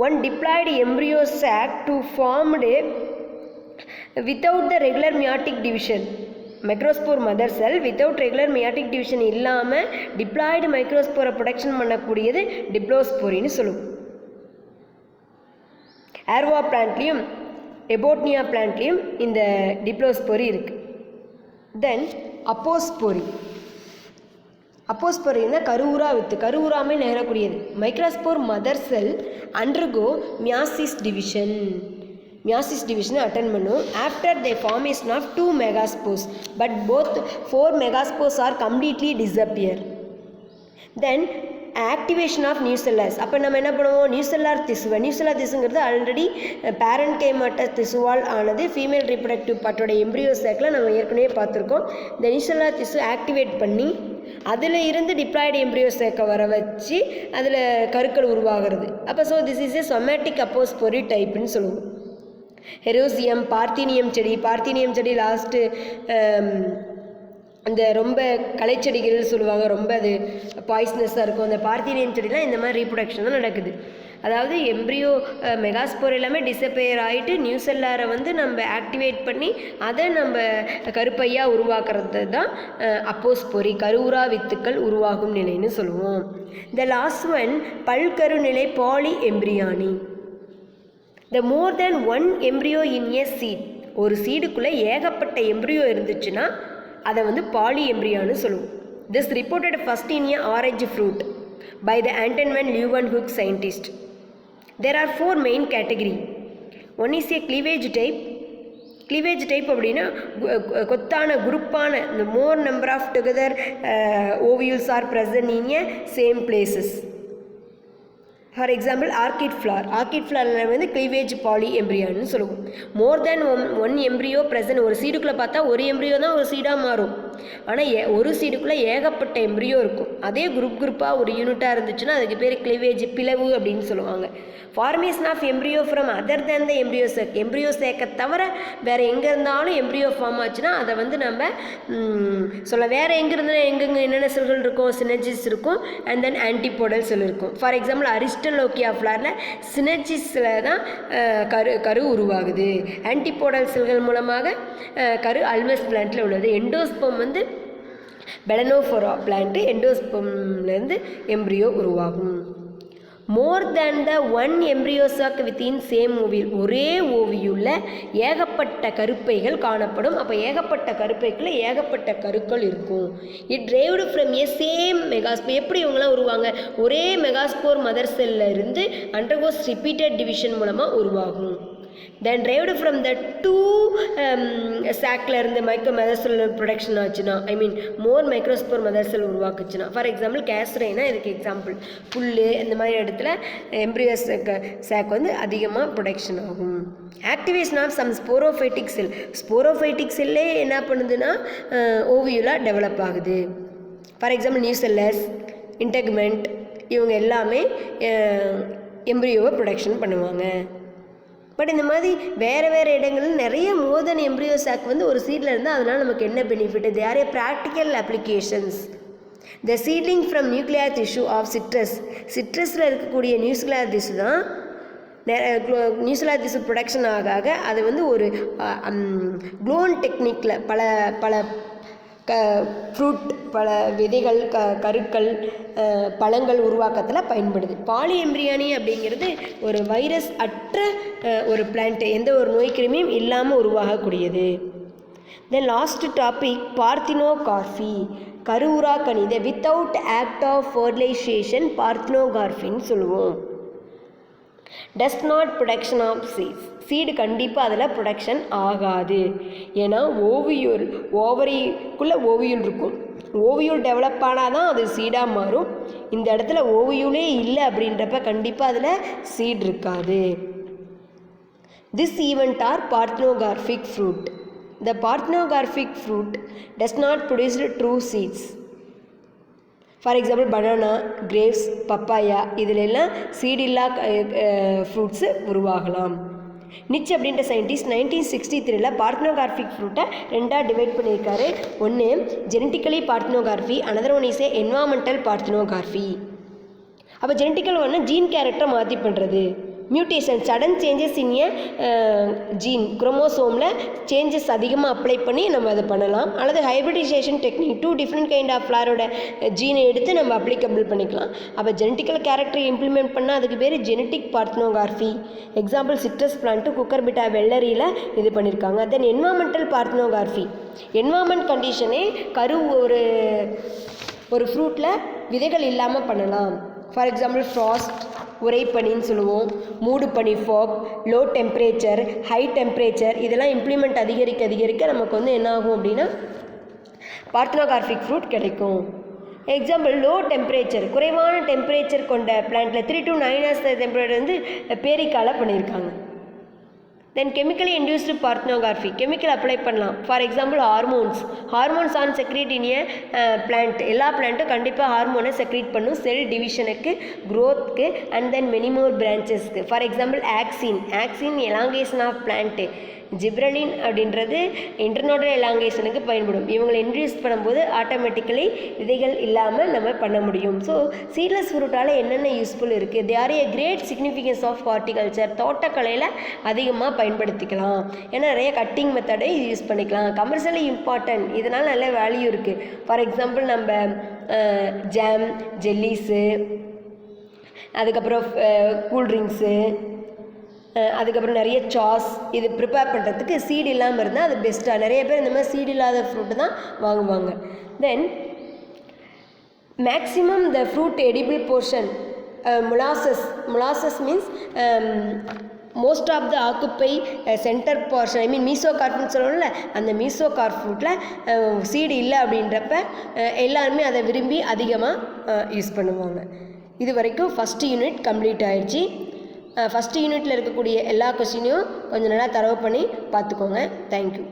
One diploid embryo sac to formed without the regular meiotic division. Microspore mother cell without regular meiotic division இல்லாமல் டிப்ளாய்டு மைக்ரோஸ்போரை ப்ரொடக்ஷன் பண்ணக்கூடியது டிப்ளோஸ்போரின்னு சொல்லுவோம். ஏர்வா பிளான்ட்லேயும் எபோட்னியா பிளான்ட்லேயும் இந்த டிப்ளோஸ்போரி இருக்குது. Then apospory. அப்போஸ்போரின்னா கருவுரா வித்து, கருவுராமே நகரக்கூடியது. Microspore mother cell undergo meiosis division. Meiosis டிவிஷனை அட்டன் பண்ணும். After the formation of 2 megaspores but both 4 megaspores are completely disappear. Then activation of nucellars. அப்போ நம்ம என்ன பண்ணுவோம், நியூசெல்லார் திசுவை, நியூசெல்லார் திசுங்கிறது ஆல்ரெடி பேரண்ட் கைமாட்ட திசுவால் ஆனது. ஃபீமேல் ரீப்ரொடக்டிவ் பார்ட்டோட எம்ப்ரியோ சேக்கில் நம்ம ஏற்கனவே பார்த்துருக்கோம். இந்த நியூசெல்லார் திசு ஆக்டிவேட் பண்ணி அதில் இருந்து டிப்ளாய்டு எம்ப்ரியோ சேக்கை வர வச்சு அதில் கருக்கள் உருவாகிறது. அப்போ so this is a somatic apospory டைப்புன்னு சொல்லுவோம். ஹெரோசியம், பார்த்தீனியம் செடி. பார்த்தீனியம் செடி லாஸ்ட்டு அந்த ரொம்ப களைச்செடிகள் சொல்லுவாங்க, ரொம்ப அது பாய்ஸ்னஸாக இருக்கும். அந்த பார்த்தீனியம் செடிலாம் இந்த மாதிரி ரீப்ரொடக்ஷன் தான் நடக்குது. அதாவது எம்ப்ரியோ மெகாஸ்போர் எல்லாமே டிஸப்பியர் ஆகிட்டு நியூசெல்லாரை வந்து நம்ம ஆக்டிவேட் பண்ணி அதை நம்ம கருப்பையாக உருவாக்குறது தான் அப்போஸ்போரி, கருவுரா வித்துக்கள் உருவாகும் நிலைன்னு சொல்லுவோம். த லாஸ்ட் ஒன் பல்கருநிலை polyembryony. The more than 1 embryo in a seed. ஒரு சீடுக்குள்ளே ஏகப்பட்ட எம்ப்ரியோ இருந்துச்சுன்னா அதை வந்து பாலி எம்ப்ரியான்னு சொல்லுவோம். This reported first in a orange fruit by the Anton van Leeuwenhoek scientist. There are 4 main category. One is a cleavage type. Cleavage type அப்படின்னா கொத்தான குரூப்பான இந்த more number of together ovules are present in a same places. For example orchid flower. Orchid ஃப்ளாரில் வந்து cleavage பாலி எம்ப்ரியான்னு சொல்லுவோம். More than one embryo present. ஒரு சீடுக்குள்ளே பார்த்தா ஒரு எம்ப்ரியோ தான் ஒரு சீடாக மாறும். ஆனால் ஒரு சீடுக்குள்ளே ஏகப்பட்ட எம்ப்ரியோ இருக்கும். அதே குரூப்பாக ஒரு யூனிட்டாக இருந்துச்சுன்னா அதுக்கு பேர் கிளீவேஜ், பிளவு அப்படின்னு சொல்லுவாங்க. Formation of embryo from other than the embryo sac. Embryo சேக்கை தவிர வேறு எங்கே இருந்தாலும் எம்ப்ரியோ ஃபார்ம் ஆச்சுன்னா அதை வந்து நம்ம சொல்ல. வேறு எங்கே இருந்தால் எங்கெங்கே என்னென்ன செல்கள் இருக்கும், சினர்ஜிஸ் இருக்கும் அண்ட் தென் ஆன்டிபோடல் செல் இருக்கும். ஃபார் எக்ஸாம்பிள் அரிஸ்டலோக்கியா ஃப்ளாரில் சினர்ஜிஸில் தான் கரு உருவாகுது. ஆன்டிபோடல் செல்கள் மூலமாக கரு அல்வஸ் பிளான்ட்டில் உள்ளது. எண்டோஸ்பம் வந்து பெலனோஃபோரா பிளான்ட்டு, எண்டோஸ்பம்லேருந்து எம்ப்ரியோ உருவாகும். மோர் தேன் த 1 embryo chalk within same ovule. ஒரே ஓவியூலில் ஏகப்பட்ட கருப்பைகள் காணப்படும். அப்போ ஏகப்பட்ட கருப்பைக்குள்ளே ஏகப்பட்ட கருக்கள் இருக்கும். It derived from A same megaspore. எப்படி இவங்களாம் உருவாங்க, ஒரே மெகாஸ்போர் மதர் செல்லில் இருந்து அண்டர்கோஸ் ரிப்பீட்டட் டிவிஷன் மூலமாக உருவாகும். தென் டிரைவ்டு ஃப்ரம் த 2 சாக்கில் இருந்து மைக்ரோ மதர் செல் ப்ரொடக்ஷன் ஆச்சுன்னா, I mean more microspore mother cell உருவாக்குச்சுன்னா. ஃபார் எக்ஸாம்பிள் கேஸ்ரைனா இதுக்கு எக்ஸாம்பிள். புல் இந்த மாதிரி இடத்துல எம்ப்ரியோ சாக் வந்து அதிகமாக ப்ரொடக்ஷன் ஆகும். Activation of some sporophytic cell. Sporophytic செல்லே என்ன பண்ணுதுன்னா ஓவியூலாக டெவலப் ஆகுது. ஃபார் எக்ஸாம்பிள் நியூசெல்லர்ஸ், இன்டெக்மெண்ட், இவங்க எல்லாமே எம்ப்ரியோவை ப்ரொடக்ஷன் பண்ணுவாங்க. பட் இந்த மாதிரி வேறு இடங்களில் நிறைய மோர் தென் எம்ப்ரியோ சாக் வந்து ஒரு சீடில் இருந்தால் அதனால் நமக்கு என்ன benefit? They are a practical applications. The seedling from nuclear tissue of சிட்ரஸில் இருக்கக்கூடிய நியூக்ளியர் டிஷ்யூ தான் நியூக்ளியர் டிஷ்யூ ப்ரொடக்ஷன் ஆக அது வந்து ஒரு க்ளோன் டெக்னிக்கில் பல ஃப்ரூட், பல விதைகள், கருக்கள், பழங்கள் உருவாக்கத்தில் பயன்படுது. பாலி எம்ப்ரியானி அப்படிங்கிறது ஒரு வைரஸ் அற்ற ஒரு பிளான்ட், எந்த ஒரு நோய் கிருமியும் இல்லாமல் உருவாகக்கூடியது. தென் லாஸ்ட் டாபிக் பார்த்தினோகார்பி, கருவுராக்கனி. இதை வித்தவுட் ஆக்ட் ஆஃப் ஃபர்டிலைசேஷன் பார்த்தினோகார்பின்னு சொல்லுவோம். Does not production of seeds, seed கண்டிப்பாக அதில் ப்ரொடக்ஷன் ஆகாது. ஏன்னா ஓவரிக்குள்ளே ஓவியூல் இருக்கும். ஓவியூல் டெவலப் ஆனால் தான் அது சீடாக மாறும். இந்த இடத்துல ஓவியூலே இல்லை அப்படின்றப்ப கண்டிப்பாக அதில் சீட் இருக்காது. This event are parthenocarpic fruit. The parthenogarphic fruit does not produce true seeds. For example, banana, grapes, papaya இதிலெல்லாம் சீட் இல்லா ஃப்ரூட்ஸு உருவாகலாம். நிச் அப்படின்ற சயின்டிஸ்ட் 1963 பார்த்தினோகார்பிக் ஃப்ரூட்டை ரெண்டாக டிவைட் பண்ணியிருக்காரு. ஒன்று genetically parthenocarpy, another one is environmental parthenocarpy. அப்போ ஜெனட்டிக்கல் ஒன்று ஜீன் கேரக்டரை மாற்றி பண்ணுறது. Mutation, sudden changes in a gene, குரோமோசோமில் சேஞ்சஸ் அதிகமாக அப்ளை பண்ணி நம்ம அதை பண்ணலாம். அல்லது hybridization technique, 2 different kind of ஃப்ளாரோட ஜீனை எடுத்து நம்ம அப்ளிகபிள் பண்ணிக்கலாம். அப்போ ஜெனட்டிக்கல் கேரக்டரை இம்ப்ளிமெண்ட் பண்ணால் அதுக்கு பேர் ஜெனட்டிக் பார்த்தினோகார்பி. எக்ஸாம்பிள் சிட்ரஸ் பிளான்ட்டு, குக்கர்பிட்டா வெள்ளரியில் இது பண்ணியிருக்காங்க. தென் என்வாமெண்டல் பார்த்தினோகார்பி, என்வாமெண்ட் கண்டிஷனே ஒரு ஃப்ரூட்டில் விதைகள் இல்லாமல் பண்ணலாம். ஃபார் எக்ஸாம்பிள் ஃப்ராஸ்ட், உரைப்பனின்னு சொல்லுவோம், மூடு பனி, fog, low temperature, high temperature, இதெல்லாம் இம்ப்ளிமெண்ட் அதிகரிக்க நமக்கு வந்து என்ன ஆகும் அப்படின்னா பார்த்தினோகார்பிக் ஃப்ரூட் கிடைக்கும். எக்ஸாம்பிள் லோ டெம்பரேச்சர், குறைவான டெம்பரேச்சர் கொண்ட பிளான்ட்டில் 3 to 9 hours டெம்பரேச்சர் வந்து பேரிக்கால பண்ணியிருக்காங்க. Then chemically induced parthenocarpy, chemical apply பண்ணலாம். For example hormones are secrete in a plant, எல்லா பிளான்ட்டும் கண்டிப்பாக ஹார்மோனை செக்ரீட் பண்ணும் செல் டிவிஷனுக்கு, க்ரோத்துக்கு, அண்ட் தென் மெனி மோர் பிரான்ச்சஸ்க்கு. For example auxin elongation of plant, gibberellin அப்படின்றது இன்டர்னோடல் எலாங்கேஷனுக்கு பயன்படும். இவங்களை இன்ட்ரடியூஸ் பண்ணும்போது ஆட்டோமேட்டிக்கலி விதைகள் இல்லாமல் நம்ம பண்ண முடியும். ஸோ சீட்லெஸ் ஃப்ரூட்டால் என்னென்ன யூஸ்ஃபுல் இருக்குது? They are a great significance of horticulture, தோட்டக்கலையில் அதிகமாக பயன்படுத்திக்கலாம். ஏன்னா நிறைய கட்டிங் மெத்தடை யூஸ் பண்ணிக்கலாம். கமர்ஷியலி இம்பார்ட்டன்ட், இதனால் நல்ல வேல்யூ இருக்குது. ஃபார் எக்ஸாம்பிள் நம்ம ஜாம், ஜெல்லிஸு, அதுக்கப்புறம் கூல்ட்ரிங்க்ஸு, அதுக்கப்புறம் நிறைய சாஸ், இது ப்ரிப்பேர் பண்ணுறதுக்கு சீடு இல்லாமல் இருந்தால் அது பெஸ்ட்டாக. நிறைய பேர் இந்த மாதிரி சீடு இல்லாத ஃப்ரூட்டு தான் வாங்குவாங்க. Then maximum the fruit edible portion, molasses means most of the occupy centre portion, மீசோகார்ப்னு சொல்லணும்ல, அந்த மீசோகார்ப் ஃப்ரூட்டில் சீடு இல்லை அப்படின்றப்ப எல்லாருமே அதை விரும்பி அதிகமாக யூஸ் பண்ணுவாங்க. இது வரைக்கும் ஃபஸ்ட்டு யூனிட் கம்ப்ளீட் ஆயிடுச்சு. ஃபஸ்ட்டு யூனிட்டில் இருக்கக்கூடிய எல்லா கொஸ்டினையும் கொஞ்சம் நல்லா தரவு பண்ணி பார்த்துக்கோங்க. தேங்க்யூ.